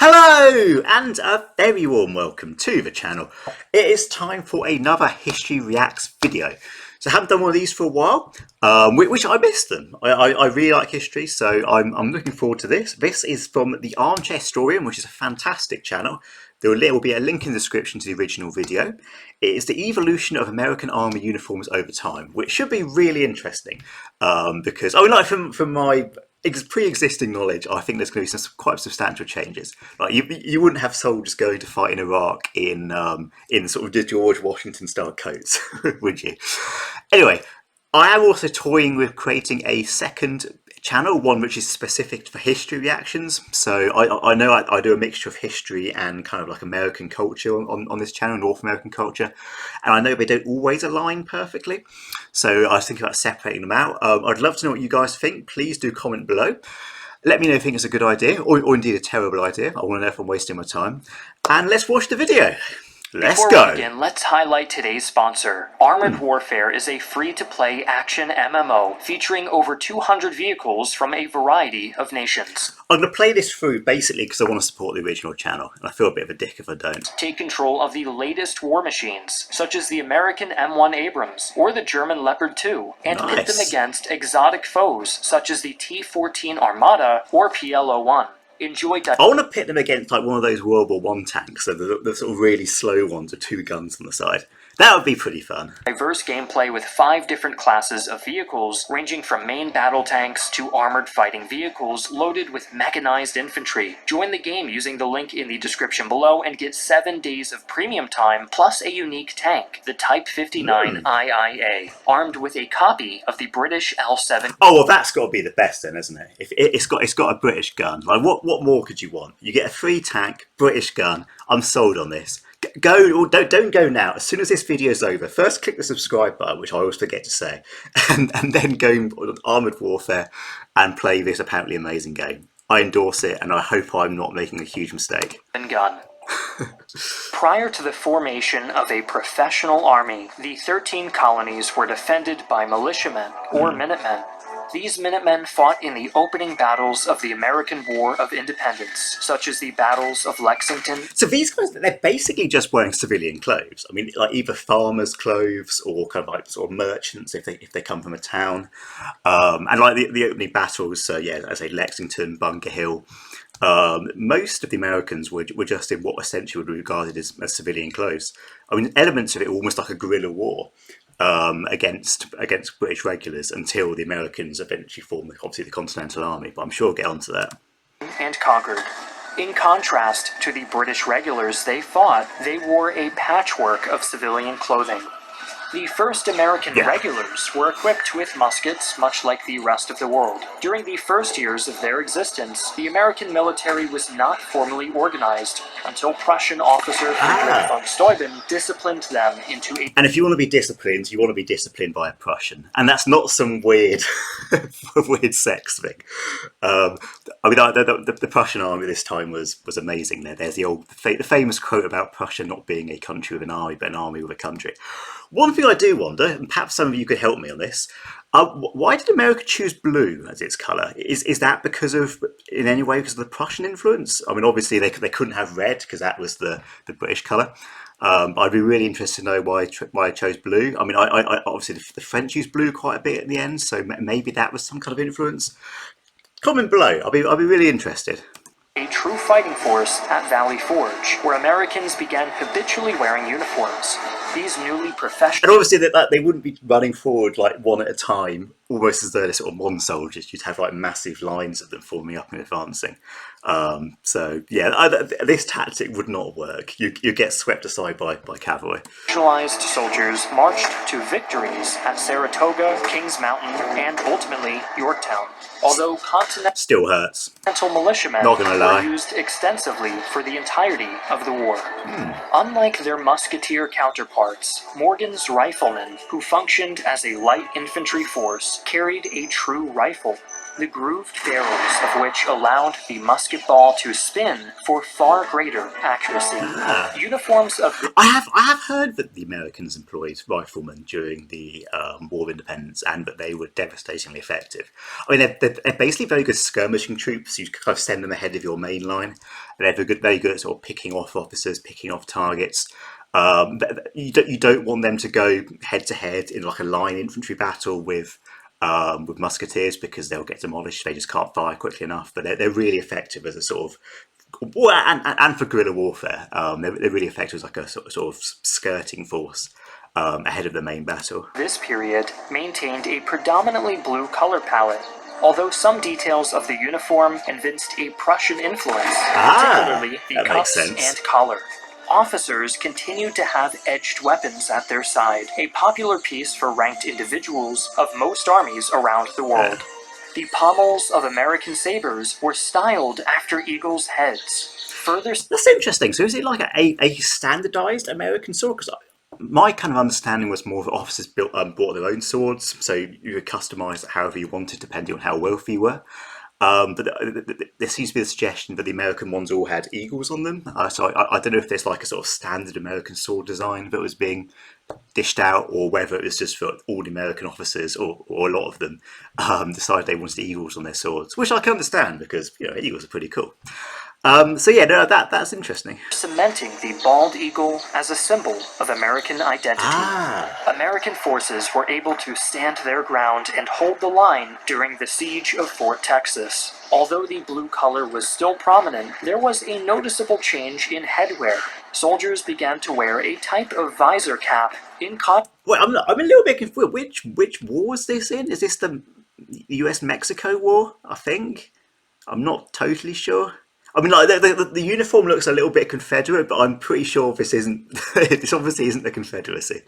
Hello and a very warm welcome to the channel. It is time for another History Reacts video. So I haven't done one of these for a while, which I missed them. I really like history, so I'm looking forward to this. This is from the Armchair Historian, which is a fantastic channel. There will be a link in the description to the original video. It is the evolution of American Army uniforms over time, which should be really interesting because, from my pre-existing knowledge, I think there's going to be some quite substantial changes. Like you wouldn't have soldiers going to fight in Iraq in sort of the George Washington style coats, would you? Anyway, I am also toying with creating a second channel, one which is specific for history reactions. So I know I do a mixture of history and kind of like American culture on this channel, North American culture, and I know they don't always align perfectly. So I was thinking about separating them out. I'd love to know what you guys think. Please do comment below. Let me know if you think it's a good idea or indeed a terrible idea. I want to know if I'm wasting my time. And let's watch the video. Let's go. Before we begin, let's highlight today's sponsor. Armored Warfare is a free-to-play action MMO featuring over 200 vehicles from a variety of nations. I'm going to play this through basically because I want to support the original channel, and I feel a bit of a dick if I don't. Take control of the latest war machines, such as the American M1 Abrams or the German Leopard 2, and pit them against exotic foes such as the T-14 Armada or PL-01. Enjoy that. I want to pit them against like one of those World War I tanks, so the sort of really slow ones with two guns on the side. That would be pretty fun. Diverse gameplay with 5 different classes of vehicles, ranging from main battle tanks to armored fighting vehicles loaded with mechanized infantry. Join the game using the link in the description below and get 7 days of premium time plus a unique tank, the Type 59 IIA, armed with a copy of the British L7. Oh well, that's got to be the best then, isn't it? If it's got a British gun, like what more could you want? You get a free tank, British gun. I'm sold on this. Go or don't go now. As soon as this video is over, first click the subscribe button, which I always forget to say, and then go on Armored Warfare and play this apparently amazing game. I endorse it, and I hope I'm not making a huge mistake. Gun. Prior to the formation of a professional army, the 13 colonies were defended by militiamen or minutemen. These Minutemen fought in the opening battles of the American War of Independence, such as the battles of Lexington. So these guys, they're basically just wearing civilian clothes. I mean, like either farmers' clothes or kind of like sort of merchants if they come from a town. And like the opening battles, so yeah, as I say, Lexington, Bunker Hill. Most of the Americans were just in what essentially would be regarded as civilian clothes. I mean, elements of it were almost like a guerrilla war. Against British regulars until the Americans eventually formed, obviously, the Continental Army, but I'm sure we'll get onto that. And conquered. In contrast to the British regulars they fought, they wore a patchwork of civilian clothing. The first American regulars were equipped with muskets, much like the rest of the world. During the first years of their existence, the American military was not formally organized until Prussian officer Friedrich von Steuben disciplined them into a... And if you want to be disciplined, you want to be disciplined by a Prussian. And that's not some weird, weird sex thing. I mean, the Prussian army this time was amazing. There's the famous quote about Prussia not being a country with an army, but an army with a country. One thing I do wonder, and perhaps some of you could help me on this, why did America choose blue as its colour? Is that in any way because of the Prussian influence? I mean, obviously they couldn't have red because that was the British colour. I'd be really interested to know why I chose blue. I mean, I obviously the French used blue quite a bit in the end, so maybe that was some kind of influence. Comment below. I'll be really interested. A true fighting force at Valley Forge, where Americans began habitually wearing uniforms. These newly professional... And obviously they wouldn't be running forward like one at a time, almost as though they're sort of modern soldiers. You'd have like massive lines of them forming up and advancing. So yeah, this tactic would not work. You get swept aside by cavalry. Specialized soldiers marched to victories at Saratoga, Kings Mountain, and ultimately Yorktown. Although still hurts. Continental militiamen Not gonna lie. were used extensively for the entirety of the war. Unlike their musketeer counterparts, Morgan's riflemen, who functioned as a light infantry force, carried a true rifle. the grooved barrels of which allowed the musket ball to spin for far greater accuracy. Uniforms of the I have heard that the Americans employed riflemen during the War of Independence, and that they were devastatingly effective. I mean, they're basically very good skirmishing troops. You kind of send them ahead of your main line, and they're very good at sort of picking off officers, picking off targets. You don't want them to go head to head in like a line infantry battle with musketeers, because they'll get demolished. They just can't fire quickly enough. But they're really effective as a sort of and for guerrilla warfare. They're really effective as like a sort of skirting force ahead of the main battle. This period maintained a predominantly blue color palette, although some details of the uniform evinced a Prussian influence, particularly the cuffs and collar. Officers continued to have edged weapons at their side, a popular piece for ranked individuals of most armies around the world. The pommels of American sabers were styled after eagles' heads. That's interesting. So is it like a standardized American sword? Because my kind of understanding was more that officers bought their own swords, so you could customize it however you wanted depending on how wealthy you were. But there seems to be a suggestion that the American ones all had eagles on them. So I don't know if there's like a sort of standard American sword design that was being dished out, or whether it was just for all the American officers, or a lot of them decided they wanted eagles on their swords, which I can understand, because eagles are pretty cool. So yeah, no, that's interesting. Cementing the bald eagle as a symbol of American identity. American forces were able to stand their ground and hold the line during the siege of Fort Texas. Although the blue color was still prominent, there was a noticeable change in headwear. Soldiers began to wear a type of visor cap in cotton. Wait, I'm a little bit confused. Which war is this in? Is this the US-Mexico War? I think. I'm not totally sure. I mean, like the uniform looks a little bit Confederate, but I'm pretty sure this isn't. This obviously isn't the Confederacy.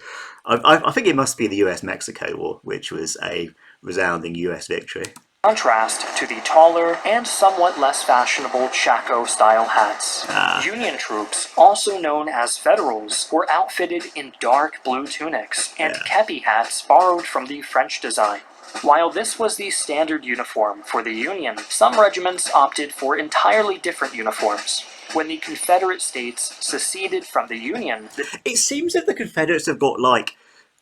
I think it must be the US-Mexico War, which was a resounding US victory. Contrast to the taller and somewhat less fashionable Chaco-style hats. Union troops, also known as Federals, were outfitted in dark blue tunics and kepi hats borrowed from the French design. While this was the standard uniform for the Union, some regiments opted for entirely different uniforms. When the Confederate States seceded from the Union, it seems that the Confederates have got, like,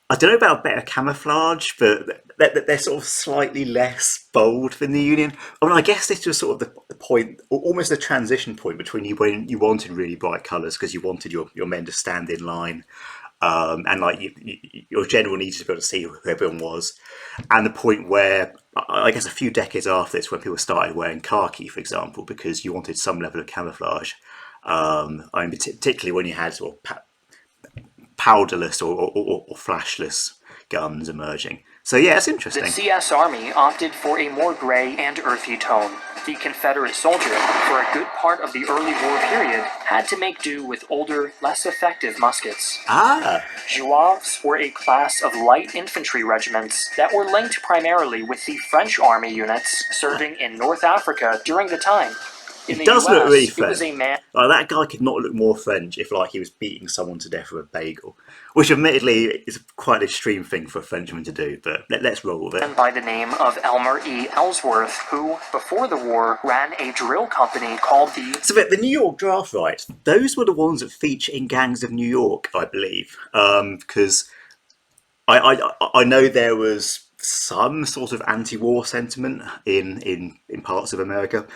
I don't know about better camouflage, but they're sort of slightly less bold than the Union. I mean, I guess this was sort of the point, or almost the transition point between when you wanted really bright colours because you wanted your men to stand in line. And like your general needed to be able to see who everyone was, and the point where I guess a few decades after this, when people started wearing khaki, for example, because you wanted some level of camouflage. I mean, particularly when you had sort of powderless or flashless guns emerging. So yeah, it's interesting. The CS Army opted for a more gray and earthy tone. The Confederate soldier, for a good part of the early war period, had to make do with older, less effective muskets. Zouaves were a class of light infantry regiments that were linked primarily with the French army units serving in North Africa during the time. It does look really French. Like, that guy could not look more French if, like, he was beating someone to death with a bagel, which admittedly is quite an extreme thing for a Frenchman to do, but let's roll with it. By the name of Elmer E. Ellsworth, who, before the war, ran a drill company called the... So the New York draft rights, those were the ones that feature in Gangs of New York, I believe, because I know there was some sort of anti-war sentiment in parts of America,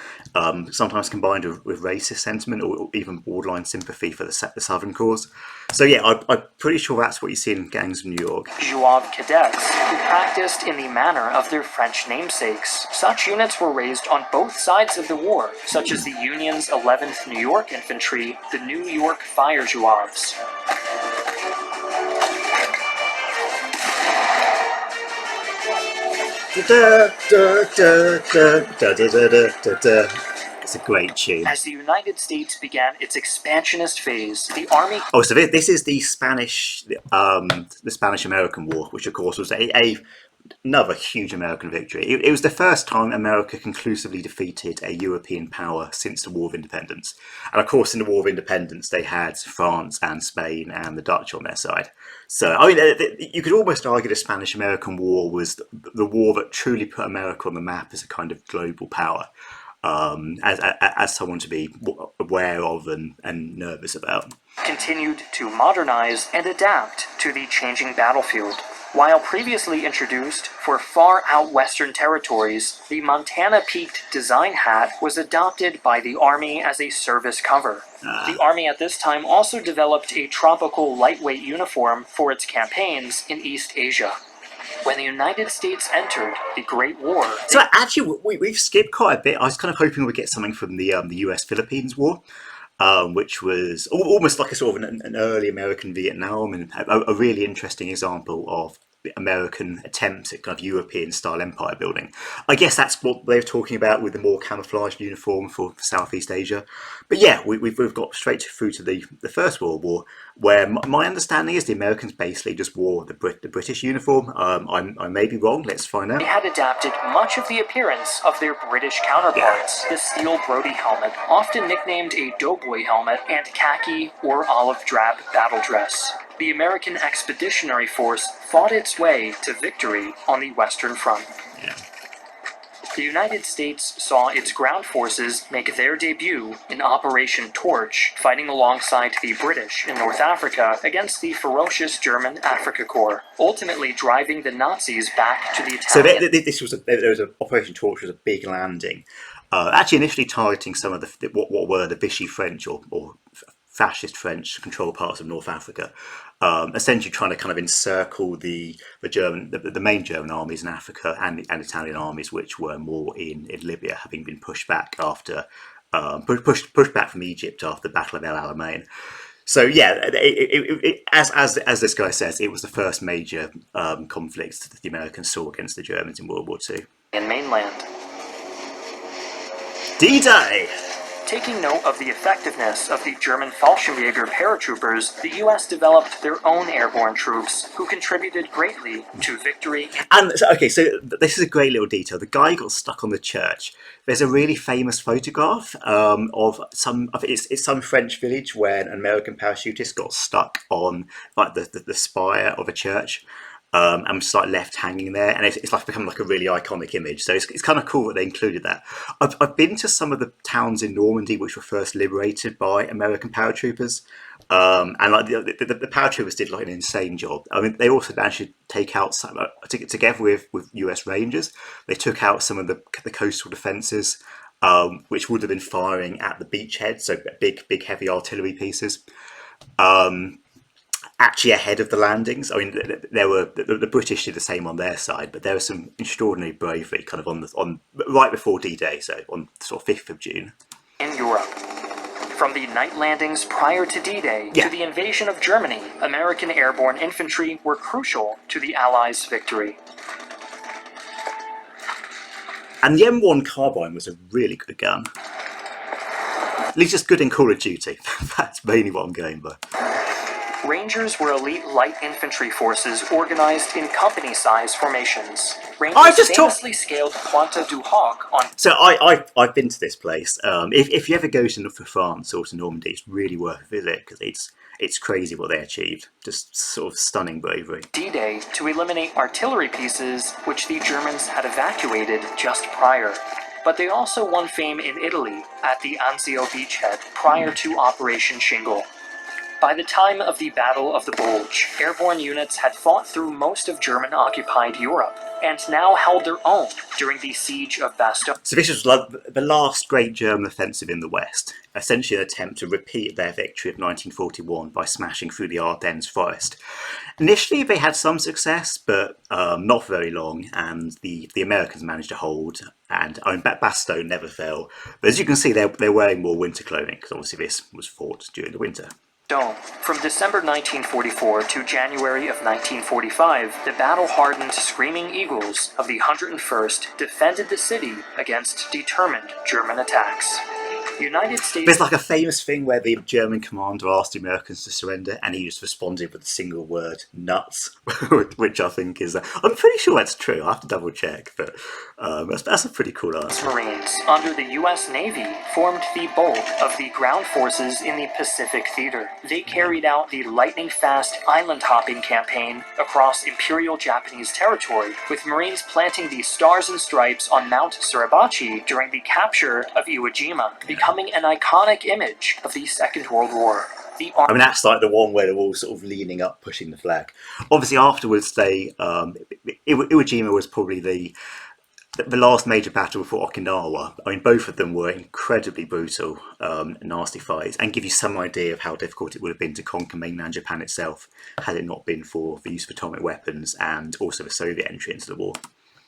sometimes combined with racist sentiment or even borderline sympathy for the Southern cause. So yeah, I'm pretty sure that's what you see in Gangs of New York. Zouave cadets, who practiced in the manner of their French namesakes. Such units were raised on both sides of the war, such as the Union's 11th New York Infantry, the New York Fire Zouaves. It's a great tune. As the United States began its expansionist phase, the army... Oh, so this is the Spanish American War, which of course was a another huge American victory. It was the first time America conclusively defeated a European power since the War of Independence. And of course, in the War of Independence, they had France and Spain and the Dutch on their side. So, I mean, you could almost argue the Spanish-American War was the war that truly put America on the map as a kind of global power, as someone to be aware of and nervous about. Continued to modernize and adapt to the changing battlefield. While previously introduced for far out western territories, the Montana peaked design hat was adopted by the Army as a service cover. The Army at this time also developed a tropical lightweight uniform for its campaigns in East Asia. When the United States entered the Great War... So actually, we've skipped quite a bit. I was kind of hoping we'd get something from the US-Philippines War. Which was almost like a sort of an early American Vietnam, and a really interesting example of American attempts at kind of European-style empire building. I guess that's what they were talking about with the more camouflaged uniform for Southeast Asia. But yeah, we've got straight through to the First World War, where my understanding is the Americans basically just wore the British uniform. I may be wrong, let's find out. They had adapted much of the appearance of their British counterparts. The steel Brodie helmet, often nicknamed a doughboy helmet, and khaki or olive drab battle dress. The American Expeditionary Force fought its way to victory on the Western Front. Yeah. The United States saw its ground forces make their debut in Operation Torch, fighting alongside the British in North Africa against the ferocious German Afrika Korps, ultimately driving the Nazis back to the Italian... So there was Operation Torch was a big landing, actually initially targeting some of what were the Vichy French or fascist French controlled parts of North Africa, essentially trying to kind of encircle the main German armies in Africa and Italian armies, which were more in Libya, having been pushed back after pushed back from Egypt after the Battle of El Alamein. So yeah, as this guy says, it was the first major conflict that the Americans saw against the Germans in World War II. In mainland. D-Day! Taking note of the effectiveness of the German Fallschirmjäger paratroopers, the US developed their own airborne troops, who contributed greatly to victory. And so this is a great little detail. The guy got stuck on the church. There's a really famous photograph of it's some French village where an American parachutist got stuck on like the spire of a church. And just like left hanging there, and it's like become like a really iconic image. So it's kind of cool that they included that. I've been to some of the towns in Normandy which were first liberated by American paratroopers, and like the paratroopers did like an insane job. I mean, they also managed to take out some together with US Rangers. They took out some of the coastal defences, which would have been firing at the beachhead, so big heavy artillery pieces. Actually ahead of the landings. I mean, there were the British did the same on their side, but there was some extraordinary bravery kind of on right before D-Day, so on sort of 5th of June. In Europe. From the night landings prior to D-Day to the invasion of Germany, American airborne infantry were crucial to the Allies' victory. And the M1 carbine was a really good gun. At least it's good in Call of Duty. That's mainly what I'm going by. Rangers were elite light infantry forces organized in company-size formations. Rangers famously scaled Pointe du Hoc on... So I've been to this place. If you ever go to France or to Normandy, it's really worth a visit because it's crazy what they achieved. Just sort of stunning bravery. D-Day to eliminate artillery pieces which the Germans had evacuated just prior. But they also won fame in Italy at the Anzio beachhead prior to Operation Shingle. By the time of the Battle of the Bulge, airborne units had fought through most of German-occupied Europe, and now held their own during the Siege of Bastogne. So this was the last great German offensive in the West, essentially an attempt to repeat their victory of 1941 by smashing through the Ardennes forest. Initially they had some success, but not for very long, and the Americans managed to hold, and Bastogne never fell. But as you can see, they're wearing more winter clothing, because obviously this was fought during the winter. From December 1944 to January of 1945, the battle-hardened Screaming Eagles of the 101st defended the city against determined German attacks. United States. There's like a famous thing where the German commander asked the Americans to surrender, and he just responded with a single word, nuts, which I think is, I'm pretty sure that's true. I have to double check, but that's a pretty cool answer. Marines under the U.S. Navy formed the bulk of the ground forces in the Pacific Theater. They carried out the lightning-fast island-hopping campaign across Imperial Japanese territory, with Marines planting the Stars and Stripes on Mount Suribachi during the capture of Iwo Jima, becoming an iconic image of the Second World War. I mean, that's like the one where they're all sort of leaning up, pushing the flag. Obviously, afterwards, Iwo Jima was probably the last major battle for Okinawa. I mean, both of them were incredibly brutal, nasty fights, and give you some idea of how difficult it would have been to conquer mainland Japan itself had it not been for the use of atomic weapons and also the Soviet entry into the war.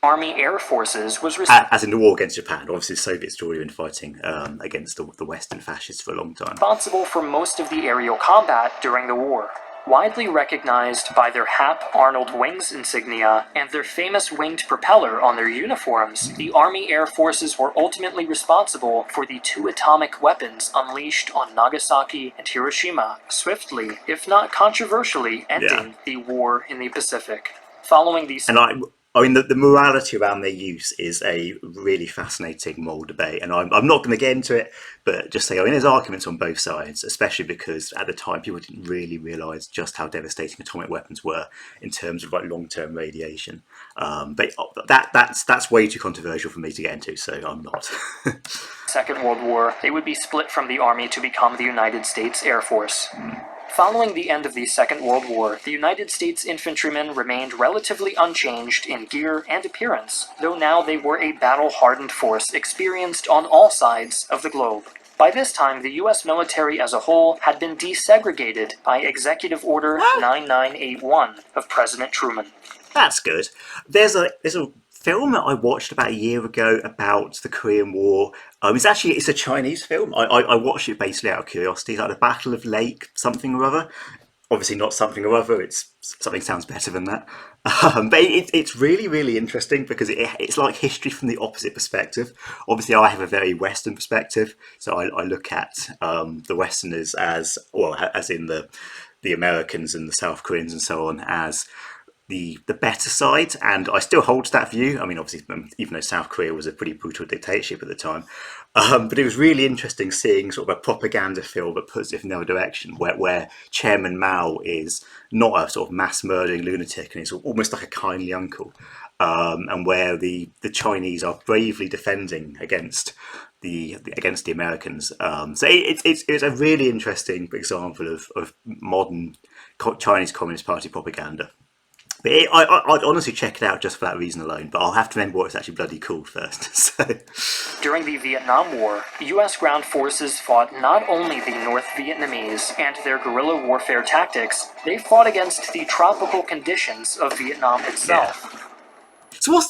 Army Air Forces was as in the war against Japan. Obviously, the Soviets had already been fighting against the Western fascists for a long time. Responsible for most of the aerial combat during the war. Widely recognized by their Hap Arnold Wings insignia and their famous winged propeller on their uniforms, the Army Air Forces were ultimately responsible for the 2 atomic weapons unleashed on Nagasaki and Hiroshima, swiftly, if not controversially, ending the war in the Pacific. Following these... I mean, the morality around their use is a really fascinating moral debate, and I'm not going to get into it, but just say, I mean, there's arguments on both sides, especially because at the time people didn't really realise just how devastating atomic weapons were in terms of like long-term radiation. But that's way too controversial for me to get into, so I'm not. Second World War, they would be split from the Army to become the United States Air Force. Following the end of the Second World War, the United States infantrymen remained relatively unchanged in gear and appearance, though now they were a battle-hardened force experienced on all sides of the globe. By this time, the U.S. military as a whole had been desegregated by Executive Order 9981 of President Truman. That's good. There's a film that I watched about a year ago about the Korean War. It's a Chinese film. I watched it basically out of curiosity. It's like the Battle of Lake something or other. Obviously not something or other. It's something sounds better than that. But it's really, really interesting because it's like history from the opposite perspective. Obviously, I have a very Western perspective, so I look at the Westerners as in the Americans and the South Koreans and so on as the better side, and I still hold to that view. I mean, obviously, even though South Korea was a pretty brutal dictatorship at the time, but it was really interesting seeing sort of a propaganda film that puts it in the other direction, where Chairman Mao is not a sort of mass murdering lunatic, and he's almost like a kindly uncle, and where the Chinese are bravely defending against the Americans. So it's a really interesting example of modern Chinese Communist Party propaganda. But I'd honestly check it out just for that reason alone, but I'll have to remember what it's actually bloody called first. So. During the Vietnam War, U.S. ground forces fought not only the North Vietnamese and their guerrilla warfare tactics, they fought against the tropical conditions of Vietnam itself. Yeah. So what's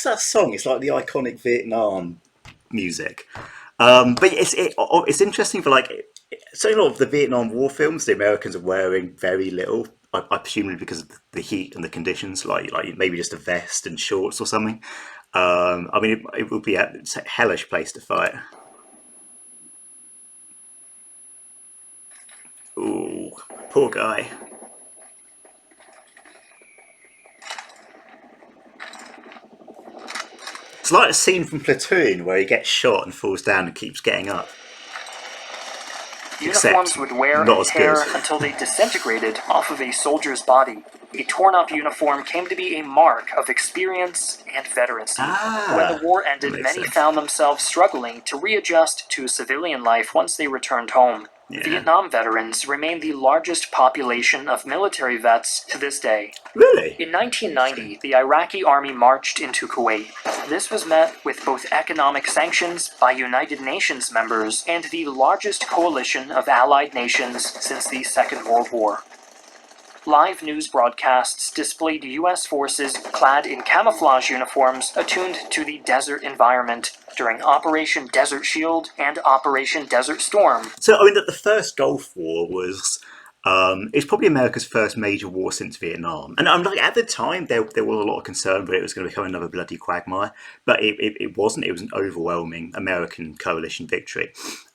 that song? It's like the iconic Vietnam music. But it's interesting for so a lot of the Vietnam War films, the Americans are wearing very little. I presumably because of the heat and the conditions, like maybe just a vest and shorts or something. I mean, it would be a hellish place to fight. Ooh, poor guy. It's like a scene from Platoon where he gets shot and falls down and keeps getting up. Uniforms would wear and tear until they disintegrated off of a soldier's body. A torn-up uniform came to be a mark of experience and veterancy. When the war ended, many found themselves struggling to readjust to civilian life once they returned home. Yeah. Vietnam veterans remain the largest population of military vets to this day. Really? In 1990, the Iraqi army marched into Kuwait. This was met with both economic sanctions by United Nations members and the largest coalition of allied nations since the Second World War. Live news broadcasts displayed U.S. forces clad in camouflage uniforms attuned to the desert environment during Operation Desert Shield and Operation Desert Storm. So, I mean, the first Gulf War was it's probably America's first major war since Vietnam. And at the time, there was a lot of concern that it was going to become another bloody quagmire. But it wasn't. It was an overwhelming American coalition victory.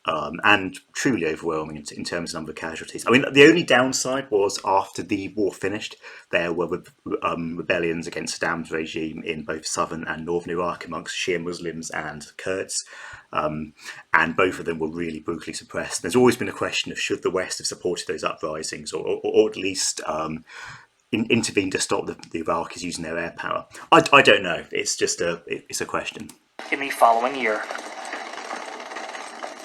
and truly overwhelming in terms of number of casualties. I mean, the only downside was after the war finished, there were rebellions against Saddam's regime in both southern and northern Iraq amongst Shia Muslims and Kurds, and both of them were really brutally suppressed. There's always been a question of should the West have supported those uprisings, or at least intervened to stop the Iraqis using their air power. I don't know. It's just it's a question. In the following year,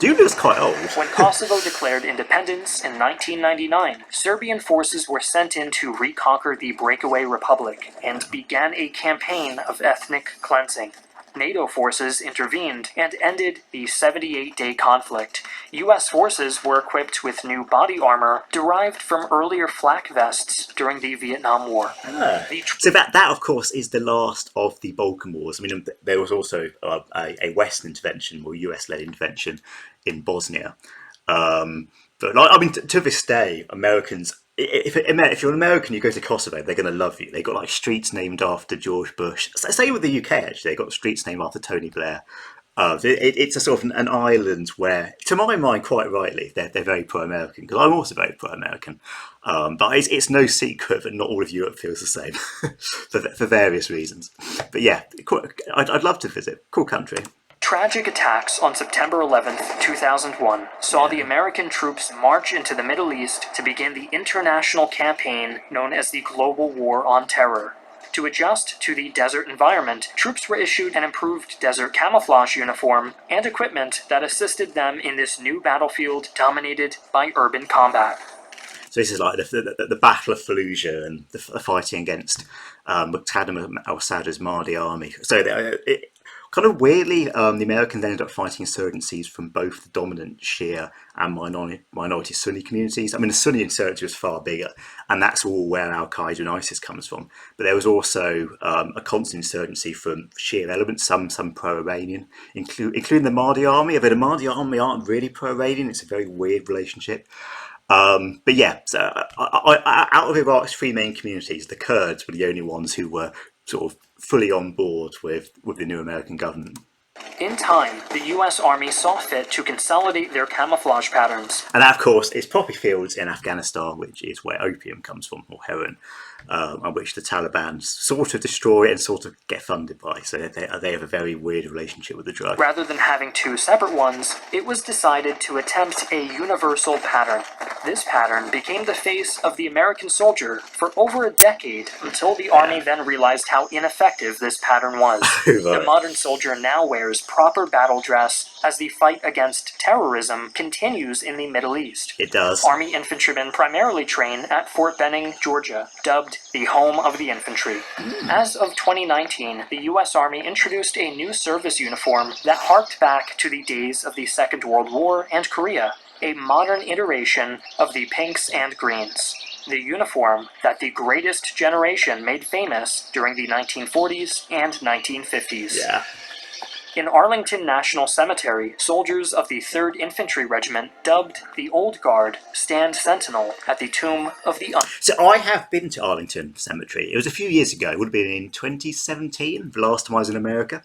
Dude was quite old. when Kosovo declared independence in 1999, Serbian forces were sent in to reconquer the breakaway republic and began a campaign of ethnic cleansing. NATO forces intervened and ended the 78-day conflict. U.S. forces were equipped with new body armor derived from earlier flak vests during the Vietnam War. So that of course is the last of the Balkan Wars. I mean, there was also a Western intervention or US-led intervention in Bosnia. But I mean, to this day, Americans. If you're an American, you go to Kosovo, they're going to love you. They got like streets named after George Bush. Same with the UK, actually. They got streets named after Tony Blair. It's a sort of an island where, to my mind, quite rightly, they're very pro-American, because I'm also very pro-American. But it's no secret that not all of Europe feels the same for various reasons. But yeah, I'd love to visit. Cool country. Tragic attacks on September 11, 2001, saw the American troops march into the Middle East to begin the international campaign known as the Global War on Terror. To adjust to the desert environment, troops were issued an improved desert camouflage uniform and equipment that assisted them in this new battlefield dominated by urban combat. So this is like the Battle of Fallujah and the fighting against Muqtada al-Sadd's Mahdi army. So kind of weirdly, the Americans ended up fighting insurgencies from both the dominant Shia and minority Sunni communities. I mean, the Sunni insurgency was far bigger, and that's all where Al-Qaeda and ISIS comes from. But there was also a constant insurgency from Shia elements, some pro-Iranian, including the Mahdi army. Although the Mahdi army aren't really pro-Iranian, it's a very weird relationship. But yeah, so out of Iraq's three main communities, the Kurds were the only ones who were sort of fully on board with the new American government. In time, the U.S. Army saw fit to consolidate their camouflage patterns. And that, of course, is poppy fields in Afghanistan, which is where opium comes from, or heroin, and which the Taliban sort of destroy and sort of get funded by. So they have a very weird relationship with the drug. Rather than having two separate ones, it was decided to attempt a universal pattern. This pattern became the face of the American soldier for over a decade, until the Army then realized how ineffective this pattern was. The modern soldier now wears proper battle dress as the fight against terrorism continues in the Middle East. It does. Army infantrymen primarily train at Fort Benning, Georgia, dubbed the home of the infantry. As of 2019, the U.S. Army introduced a new service uniform that harked back to the days of the Second World War and Korea, a modern iteration of the pinks and greens. The uniform that the greatest generation made famous during the 1940s and 1950s. Yeah. In Arlington National Cemetery, soldiers of the 3rd Infantry Regiment, dubbed the Old Guard, stand sentinel at the tomb of the So I have been to Arlington Cemetery. It was a few years ago. It would have been in 2017, the last time I was in America.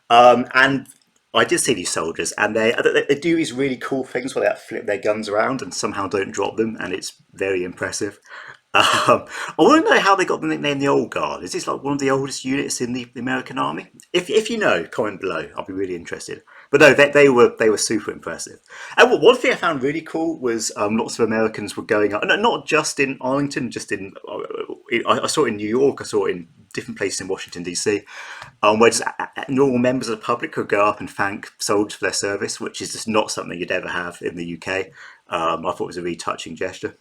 And I did see these soldiers, and they do these really cool things where they flip their guns around and somehow don't drop them, and it's very impressive. I want to know how they got the nickname the Old Guard. Is this like one of the oldest units in the American Army? If you know, comment below. I'll be really interested. But no, they were super impressive. And one thing I found really cool was lots of Americans were going up, not just in Arlington, just I saw it in New York, I saw it in different places in Washington DC, where just normal members of the public could go up and thank soldiers for their service, which is just not something you'd ever have in the UK. I thought it was a really touching gesture.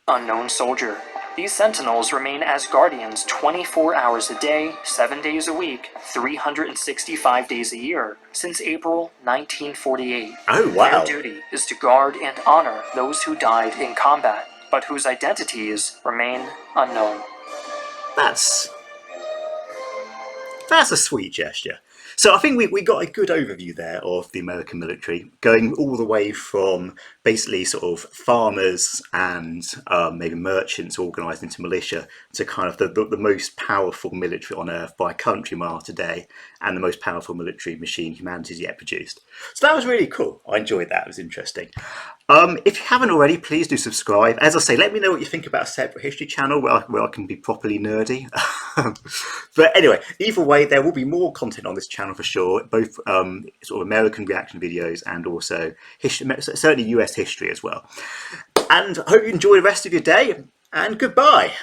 unknown soldier. These sentinels remain as guardians 24 hours a day, 7 days a week, 365 days a year, since April 1948. Oh, wow. Their duty is to guard and honor those who died in combat, but whose identities remain unknown. That's a sweet gesture. So I think we got a good overview there of the American military, going all the way from basically sort of farmers and maybe merchants organised into militia to kind of the most powerful military on earth by a country mile today, and the most powerful military machine humanity's yet produced. So that was really cool. I enjoyed that. It was interesting. If you haven't already, please do subscribe. As I say, let me know what you think about a separate history channel where I can be properly nerdy. But anyway, either way, there will be more content on this channel for sure, both sort of American reaction videos and also history, certainly US history as well. And I hope you enjoy the rest of your day, and goodbye.